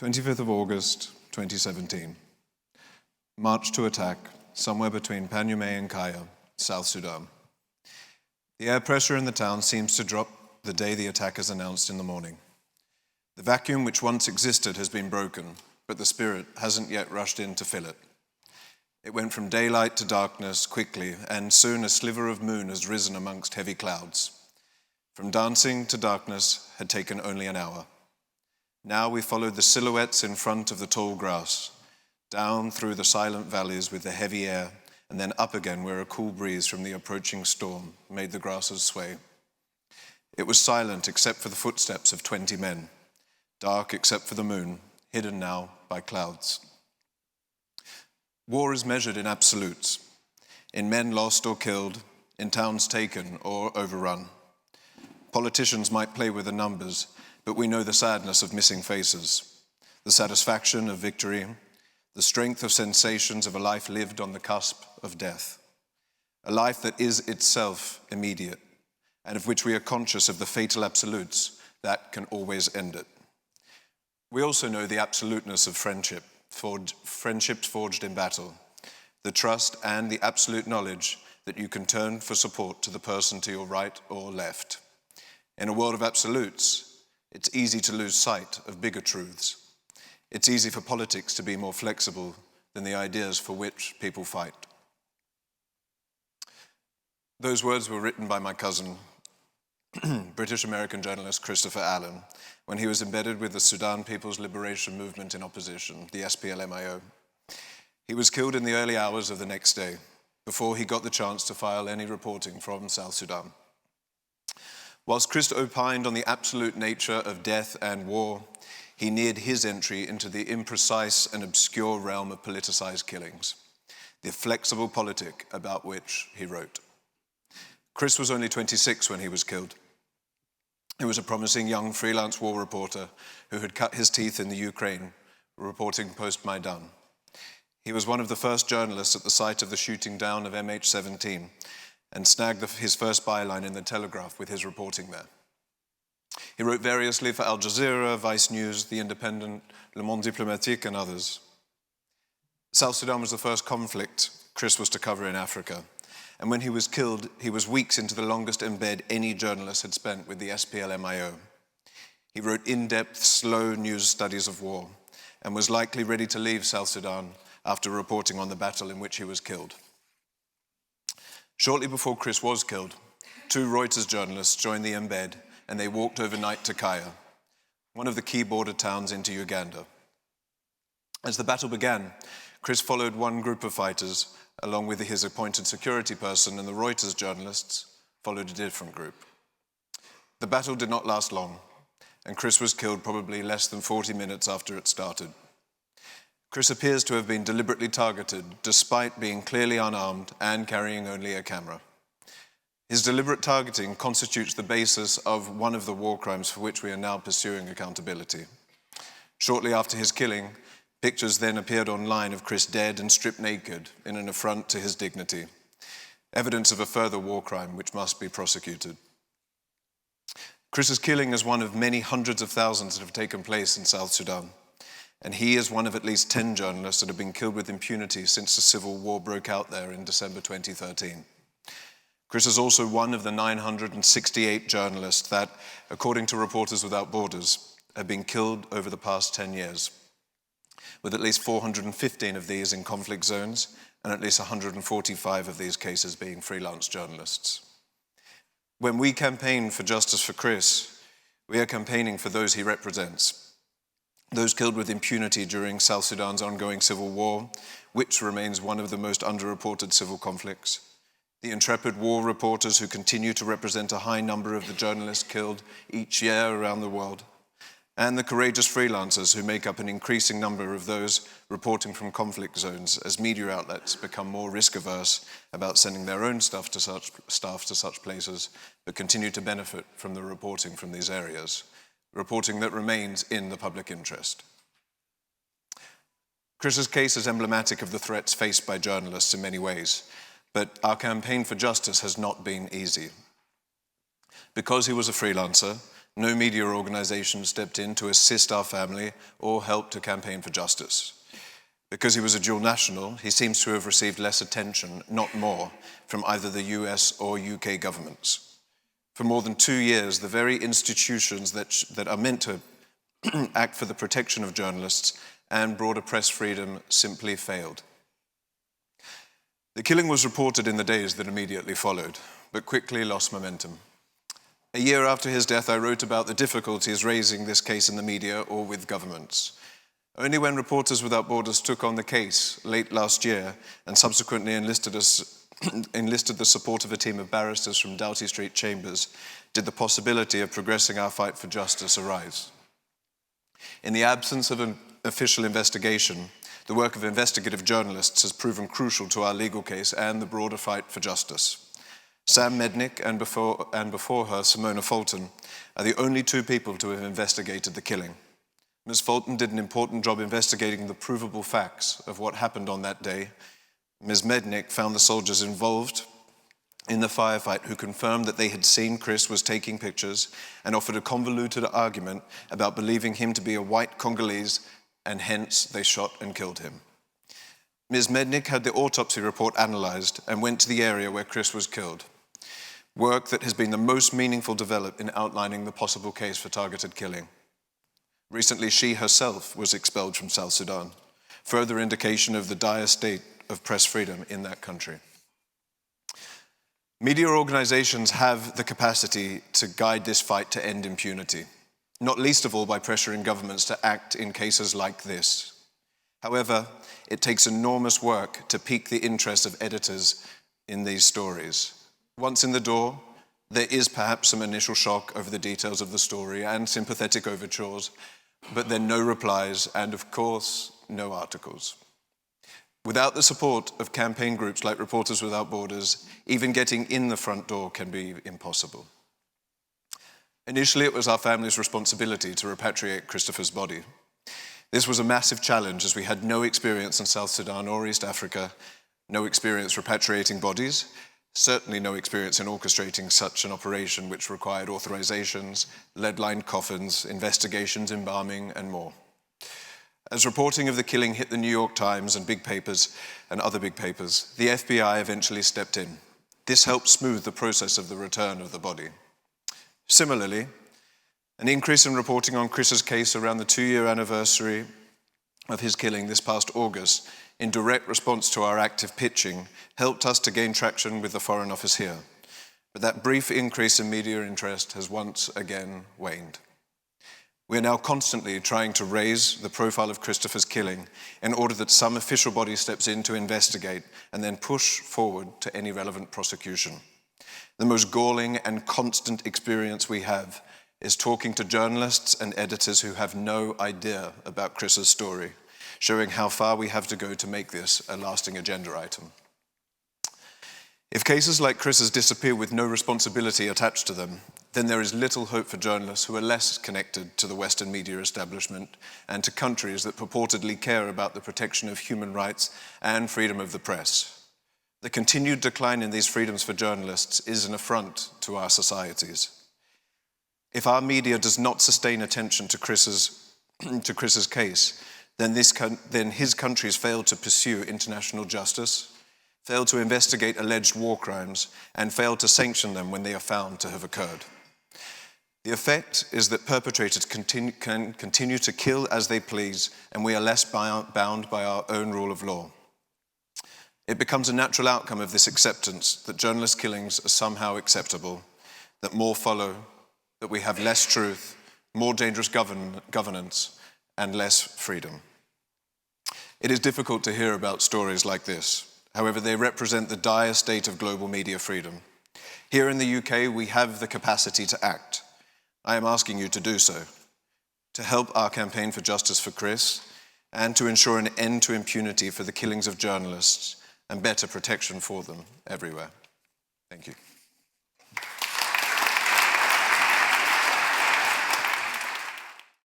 25th of August, 2017. March to attack, somewhere between Panyume and Kaya, South Sudan. The air pressure in the town seems to drop the day the attack is announced in the morning. The vacuum which once existed has been broken, but the spirit hasn't yet rushed in to fill it. It went from daylight to darkness quickly, and soon a sliver of moon has risen amongst heavy clouds. From dancing to darkness had taken only an hour. Now we followed the silhouettes in front of the tall grass, down through the silent valleys with the heavy air, and then up again where a cool breeze from the approaching storm made the grasses sway. It was silent except for the footsteps of 20 men, dark except for the moon, hidden now by clouds. War is measured in absolutes, in men lost or killed, in towns taken or overrun. Politicians might play with the numbers, but we know the sadness of missing faces, the satisfaction of victory, the strength of sensations of a life lived on the cusp of death, a life that is itself immediate, and of which we are conscious of the fatal absolutes that can always end it. We also know the absoluteness of friendships forged in battle, the trust and the absolute knowledge that you can turn for support to the person to your right or left. In a world of absolutes, it's easy to lose sight of bigger truths. It's easy for politics to be more flexible than the ideas for which people fight. Those words were written by my cousin, British-American journalist Christopher Allen, when he was embedded with the Sudan People's Liberation Movement in opposition, the SPLMIO. He was killed in the early hours of the next day, before he got the chance to file any reporting from South Sudan. Whilst Chris opined on the absolute nature of death and war, he neared his entry into the imprecise and obscure realm of politicized killings, the flexible politic about which he wrote. Chris was only 26 when he was killed. He was a promising young freelance war reporter who had cut his teeth in the Ukraine, reporting post-Maidan. He was one of the first journalists at the site of the shooting down of MH17 and snagged his first byline in the Telegraph with his reporting there. He wrote variously for Al Jazeera, Vice News, The Independent, Le Monde Diplomatique, and others. South Sudan was the first conflict Chris was to cover in Africa, and when he was killed, he was weeks into the longest embed any journalist had spent with the SPLMIO. He wrote in-depth, slow news studies of war, and was likely ready to leave South Sudan after reporting on the battle in which he was killed. Shortly before Chris was killed, 2 Reuters journalists joined the embed, and they walked overnight to Kaya, one of the key border towns into Uganda. As the battle began, Chris followed one group of fighters, along with his appointed security person, and the Reuters journalists followed a different group. The battle did not last long, and Chris was killed probably less than 40 minutes after it started. Chris appears to have been deliberately targeted, despite being clearly unarmed and carrying only a camera. His deliberate targeting constitutes the basis of one of the war crimes for which we are now pursuing accountability. Shortly after his killing, pictures then appeared online of Chris dead and stripped naked in an affront to his dignity, evidence of a further war crime which must be prosecuted. Chris's killing is one of many hundreds of thousands that have taken place in South Sudan, and he is one of at least 10 journalists that have been killed with impunity since the civil war broke out there in December 2013. Chris is also one of the 968 journalists that, according to Reporters Without Borders, have been killed over the past 10 years, with at least 415 of these in conflict zones and at least 145 of these cases being freelance journalists. When we campaign for justice for Chris, we are campaigning for those he represents, those killed with impunity during South Sudan's ongoing civil war, which remains one of the most underreported civil conflicts, the intrepid war reporters who continue to represent a high number of the journalists killed each year around the world, and the courageous freelancers who make up an increasing number of those reporting from conflict zones as media outlets become more risk-averse about sending their own staff to such places, but continue to benefit from the reporting from these areas, reporting that remains in the public interest. Chris's case is emblematic of the threats faced by journalists in many ways, but our campaign for justice has not been easy. Because he was a freelancer, no media organization stepped in to assist our family or help to campaign for justice. Because he was a dual national, he seems to have received less attention, not more, from either the US or UK governments. For more than 2 years, the very institutions that are meant to act for the protection of journalists and broader press freedom simply failed. The killing was reported in the days that immediately followed, but quickly lost momentum. A year after his death, I wrote about the difficulties raising this case in the media or with governments. Only when Reporters Without Borders took on the case late last year and subsequently enlisted the support of a team of barristers from Doughty Street Chambers did the possibility of progressing our fight for justice arise. In the absence of an official investigation, the work of investigative journalists has proven crucial to our legal case and the broader fight for justice. Sam Mednick and before her, Simona Fulton, are the only two people to have investigated the killing. Ms. Fulton did an important job investigating the provable facts of what happened on that day. Ms. Mednick found the soldiers involved in the firefight who confirmed that they had seen Chris was taking pictures and offered a convoluted argument about believing him to be a white Congolese, and hence they shot and killed him. Ms. Mednick had the autopsy report analyzed and went to the area where Chris was killed, work that has been the most meaningful developed in outlining the possible case for targeted killing. Recently, she herself was expelled from South Sudan, further indication of the dire state of press freedom in that country. Media organizations have the capacity to guide this fight to end impunity, not least of all by pressuring governments to act in cases like this. However, it takes enormous work to pique the interest of editors in these stories. Once in the door, there is perhaps some initial shock over the details of the story and sympathetic overtures, but then no replies and, of course, no articles. Without the support of campaign groups like Reporters Without Borders, even getting in the front door can be impossible. Initially, it was our family's responsibility to repatriate Christopher's body. This was a massive challenge as we had no experience in South Sudan or East Africa, no experience repatriating bodies, certainly no experience in orchestrating such an operation which required authorizations, lead-lined coffins, investigations, embalming, and more. As reporting of the killing hit the New York Times and big papers and other big papers, the FBI eventually stepped in. This helped smooth the process of the return of the body. Similarly, an increase in reporting on Chris's case around the 2-year anniversary of his killing this past August, in direct response to our active pitching, helped us to gain traction with the Foreign Office here. But that brief increase in media interest has once again waned. We are now constantly trying to raise the profile of Christopher's killing in order that some official body steps in to investigate and then push forward to any relevant prosecution. The most galling and constant experience we have is talking to journalists and editors who have no idea about Chris's story, showing how far we have to go to make this a lasting agenda item. If cases like Chris's disappear with no responsibility attached to them, then there is little hope for journalists who are less connected to the Western media establishment and to countries that purportedly care about the protection of human rights and freedom of the press. The continued decline in these freedoms for journalists is an affront to our societies. If our media does not sustain attention to Chris's case, then his countries failed to pursue international justice, failed to investigate alleged war crimes, and failed to sanction them when they are found to have occurred. The effect is that perpetrators can continue to kill as they please, and we are less bound by our own rule of law. It becomes a natural outcome of this acceptance that journalist killings are somehow acceptable, that more follow, that we have less truth, more dangerous governance, and less freedom. It is difficult to hear about stories like this. However, they represent the dire state of global media freedom. Here in the UK, we have the capacity to act. I am asking you to do so, to help our campaign for justice for Chris, and to ensure an end to impunity for the killings of journalists and better protection for them everywhere. Thank you.